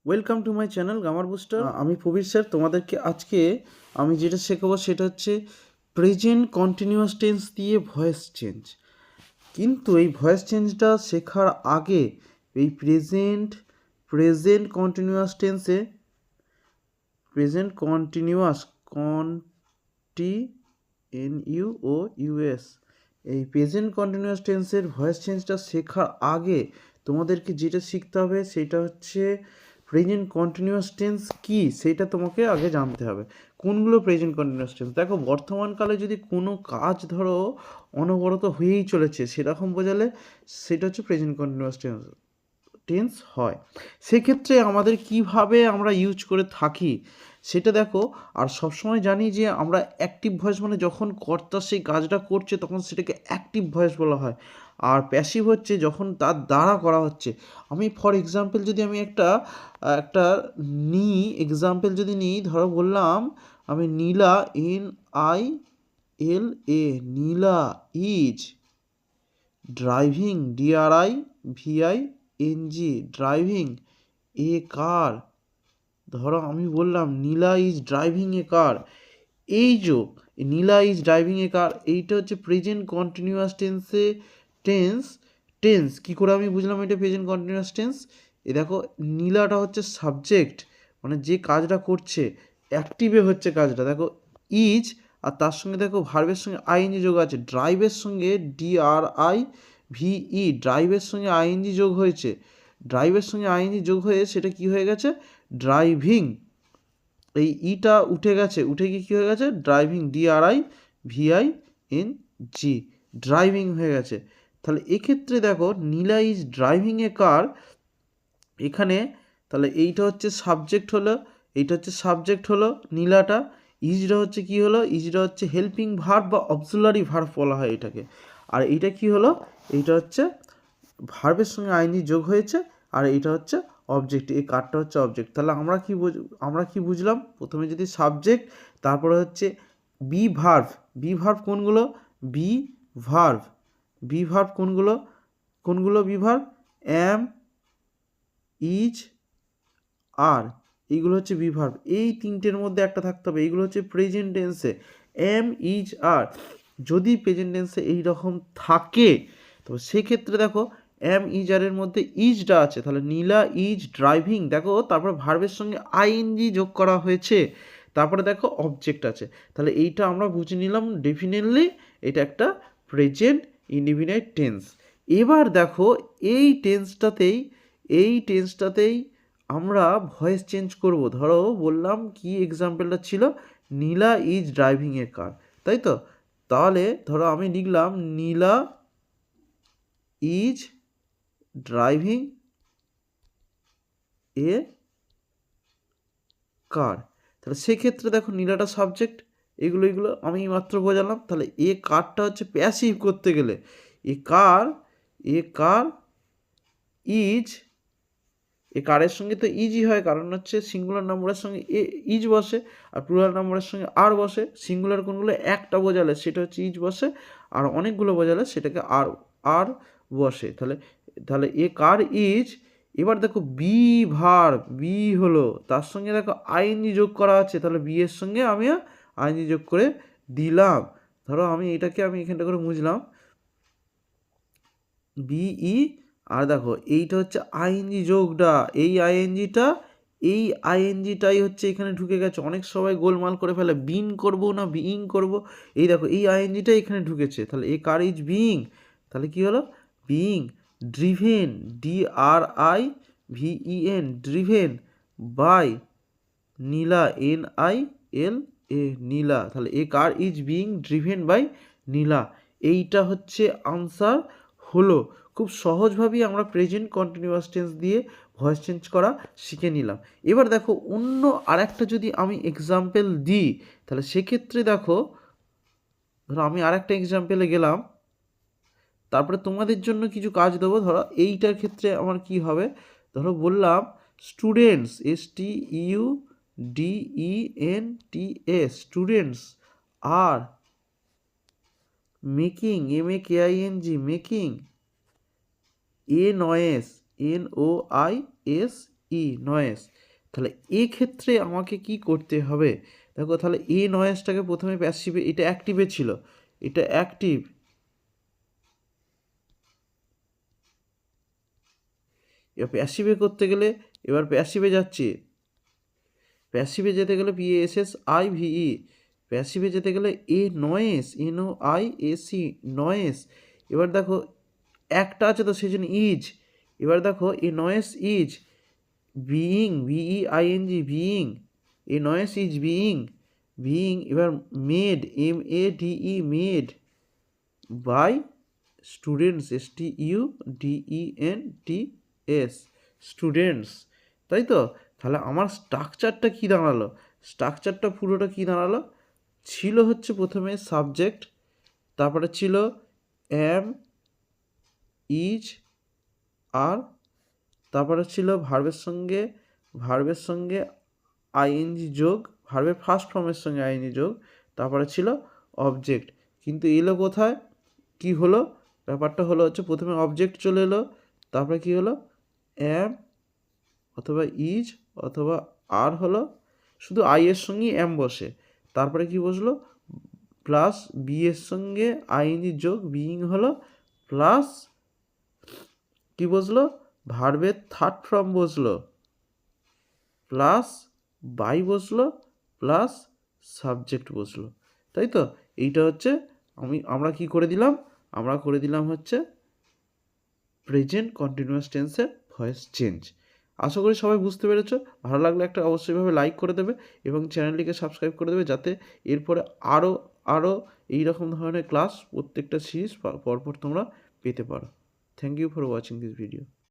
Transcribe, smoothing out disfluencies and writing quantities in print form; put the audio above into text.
Welcome to my channel grammar booster. আমি Prabir sir. তোমাদেরকে আজকে আমি যেটা শেখাবো সেটা হচ্ছে প্রেজেন্ট কন্টিনিউয়াস টেন্স দিয়ে ভয়েস চেঞ্জ। কিন্তু এই ভয়েস চেঞ্জটা শেখার আগে এই প্রেজেন্ট কন্টিনিউয়াস টেন্সে NUOUS এই প্রেজেন্ট কন্টিনিউয়াস টেন্সের ভয়েস চেঞ্জটা শেখার আগে তোমাদেরকে যেটা শিখতে হবে সেটা হচ্ছে প্রেজেন্ট কন্টিনিউয়াস টেন্স কী সেটা তোমাকে আগে জানতে হবে। কোনগুলো প্রেজেন্ট কন্টিনিউয়াস টেন্স? দেখো, বর্তমানকালে যদি কোনো কাজ ধরো অনবরত হয়েই চলেছে সেরকম বোঝালে সেটা হচ্ছে প্রেজেন্ট কন্টিনিউয়াস টেন্স হয়। সেক্ষেত্রে আমাদের কিভাবে আমরা ইউজ করে থাকি সেটা দেখো। আর সবসময় জানি যে আমরা অ্যাক্টিভ ভয়েস মানে যখন কর্তা সেই কাজটা করছে তখন সেটাকে অ্যাক্টিভ ভয়েস বলা হয়। আর প্যাসিভ হচ্ছে যখন তার দ্বারা করা হচ্ছে। আমি ফর এক্সাম্পল যদি আমি একটা একটা এক্সাম্পল যদি নিই, ধরো বললাম আমি Nila NILA Nila is driving DRIVING driving a car. ধরো আমি বললাম নীলা ইজ ড্রাইভিং এ কার। এই যে নীলা ইজ ড্রাইভিং এ কার, এইটা হচ্ছে প্রেজেন্ট কন্টিনিউয়াস টেন্স। কী করে আমি বুঝলাম এটা প্রেজেন্ট কন্টিনিউয়াস টেন্স? এ দেখো, নীলাটা হচ্ছে সাবজেক্ট, মানে যে কাজটা করছে অ্যাক্টিভে হচ্ছে কাজটা। দেখো ইজ, আর তার সঙ্গে দেখো ভার্বের সঙ্গে আইএনজি যোগ আছে। ড্রাইভের সঙ্গে DRIVE ড্রাইভের সঙ্গে আইএনজি যোগ হয়েছে। ড্রাইভের সঙ্গে আইএনজি যোগ হয়ে সেটা কি হয়ে গেছে? ড্রাইভিং। এই ইটা উঠে গেছে, উঠে গিয়ে কী হয়ে গেছে? ড্রাইভিং DRIVING ড্রাইভিং হয়ে গেছে। তাহলে এক্ষেত্রে দেখো নীলা ইজ ড্রাইভিং এ কার, এখানে তাহলে এইটা হচ্ছে সাবজেক্ট হলো, এইটা হচ্ছে সাবজেক্ট হলো নীলাটা। ইজটা হচ্ছে কি হলো? ইজটা হচ্ছে হেল্পিং ভার্ব বা অক্সিলারি ভার্ব বলা হয় এটাকে। আর এইটা কি হলো? এইটা হচ্ছে ভার্বের সঙ্গে আইনি যোগ হয়েছে, আর এইটা হচ্ছে অবজেক্ট। এই কারটা হচ্ছে অবজেক্ট। তাহলে আমরা কি বুঝলাম? প্রথমে যদি সাবজেক্ট, তারপরে হচ্ছে বি ভার্ব কোনগুলো? বি ভার্ব কোনগুলো বি ভার্ব? অ্যাম, ইজ, আর, এইগুলো হচ্ছে বি ভার্ব। এই তিনটের মধ্যে একটা থাকতে হবে। এইগুলো হচ্ছে প্রেজেন্ট টেন্সে অ্যাম, ইজ, আর। যদি প্রেজেন্ট টেন্সে এইরকম থাকে তো সেক্ষেত্রে দেখো অ্যাম, ইজ, আরের মধ্যে ইজটা আছে, তাহলে নীলা ইজ ড্রাইভিং। দেখো তারপরে ভার্বের সঙ্গে আইএনজি যোগ করা হয়েছে, তারপরে দেখো অবজেক্ট আছে। তাহলে এইটা আমরা বুঝে নিলাম ডেফিনেটলি এটা একটা প্রেজেন্ট ইনডিফিনাইট টেন্স। এবার দেখো এই টেন্সটাতেই আমরা ভয়েস চেঞ্জ করব। ধরো বললাম কি এক্সাম্পলটা ছিল? নীলা ইজ ড্রাইভিং এ কার, তাই তো? তাহলে ধরো আমি লিখলাম নীলা ইজ ড্রাইভিং এ কার। তাহলে সেক্ষেত্রে দেখো নীলাটা সাবজেক্ট, এগুলো আমি মাত্র বোঝালাম। তাহলে এ কারটা হচ্ছে প্যাসিভ করতে গেলে এ কার ইজ, এ কারের সঙ্গে তো ইজই হয়, কারণ হচ্ছে সিঙ্গুলার নম্বরের সঙ্গে ইজ বসে, আর প্লুরাল নম্বরের সঙ্গে আর বসে। সিঙ্গুলার কোনগুলো? একটা বোঝালে সেটা হচ্ছে ইজ বসে, আর অনেকগুলো বোঝালে সেটাকে আর বসে। তাহলে এ কার ইজ। এবার দেখো বি হলো, তার সঙ্গে দেখো আইএনজি যোগ করা আছে, তাহলে বি এর সঙ্গে আমি আইএনজি যোগ করে দিলাম। ধরো আমি এখানটা করে বুঝলাম বিই, আর দেখো এইটা হচ্ছে আইএনজি যোগটা, এই আইএনজিটাই হচ্ছে এখানে ঢুকে গেছে। অনেক সবাই গোলমাল করে ফেলে, বিন করব না বিইং করব। এই দেখো এই আইএনজিটাই এখানে ঢুকেছে, তাহলে এ কার ইজ বিইং। তাহলে কি হলো? Being driven DRIVEN driven by Nila NILA Nila. তাহলে a car is being driven by Nila. এইটা হচ্ছে আনসার হলো। খুব সহজভাবেই আমরা প্রেজেন্ট কন্টিনিউয়াস টেন্স দিয়ে ভয়েস চেঞ্জ করা শিখে নিলাম। এবার দেখো অন্য আরেকটা যদি আমি এক্সাম্পল দিই, তাহলে সেক্ষেত্রে দেখো ধরো আমি আরেকটা এক্সাম্পলে গেলাম, তারপরে তোমাদের জন্য কিছু কাজ দেবো। ধরো এইটার ক্ষেত্রে আমার কি হবে? ধরো বললাম students STUDENTS students are making making a noise NOISE E noise. তাহলে এক্ষেত্রে আমাকে কি করতে হবে? দেখো তাহলে এই নয়েসটাকে প্রথমে প্যাসিভে, এটা অ্যাক্টিভে ছিল, এটা অ্যাক্টিভ, এবার প্যাসিভে করতে গেলে, এবার প্যাসিভে যাচ্ছি, প্যাসিভে যেতে গেলে PASSIVE, প্যাসিভে যেতে গেলে এ নয়েস, NOISE নয়েস। এবার দেখো একটা আছে তো সেই জন্য ইজ। এবার দেখো a noise is being, BEING being, a noise is being, being. এবার made, MADE made by students, STUDENTS students, তাই তো? তাহলে আমার স্ট্রাকচারটা কী দাঁড়ালো? স্ট্রাকচারটা পুরোটা কী দাঁড়ালো? ছিল হচ্ছে প্রথমে সাবজেক্ট, তারপরে ছিল অ্যাম, ইজ, আর, তারপরে ছিল ভার্বের সঙ্গে আইএনজি যোগ, ভার্বের ফার্স্ট ফর্মের সঙ্গে আইএনজি যোগ, তারপরে ছিল অবজেক্ট। কিন্তু এলো কোথায়? কি হলো ব্যাপারটা? হলো হচ্ছে প্রথমে অবজেক্ট চলে এলো, তারপরে কি হলো অ্যাম অথবা ইজ অথবা আর হলো, শুধু আই এর সঙ্গেই অ্যাম বসে, তারপরে কি বসলো প্লাস বি এর সঙ্গে আইএনজি যোগ বিইং হলো, প্লাস কি বসলো ভার্বের থার্ড ফর্ম বসলো, প্লাস বাই বসলো, প্লাস সাবজেক্ট বসলো, তাই তো? এইটা হচ্ছে আমরা কি করে দিলাম? আমরা করে দিলাম হচ্ছে প্রেজেন্ট কন্টিনিউয়াস টেন্সের ভয়েস চেঞ্জ। আশা করি সবাই বুঝতে পেরেছো। ভালো লাগলে একটা অবশ্যইভাবে লাইক করে দেবে এবং চ্যানেলটিকে সাবস্ক্রাইব করে দেবে, যাতে এরপরে আরও এই রকম ধরনের ক্লাস প্রত্যেকটা সিরিজ পরপর তোমরা পেতে পারো। Thank you for watching this video.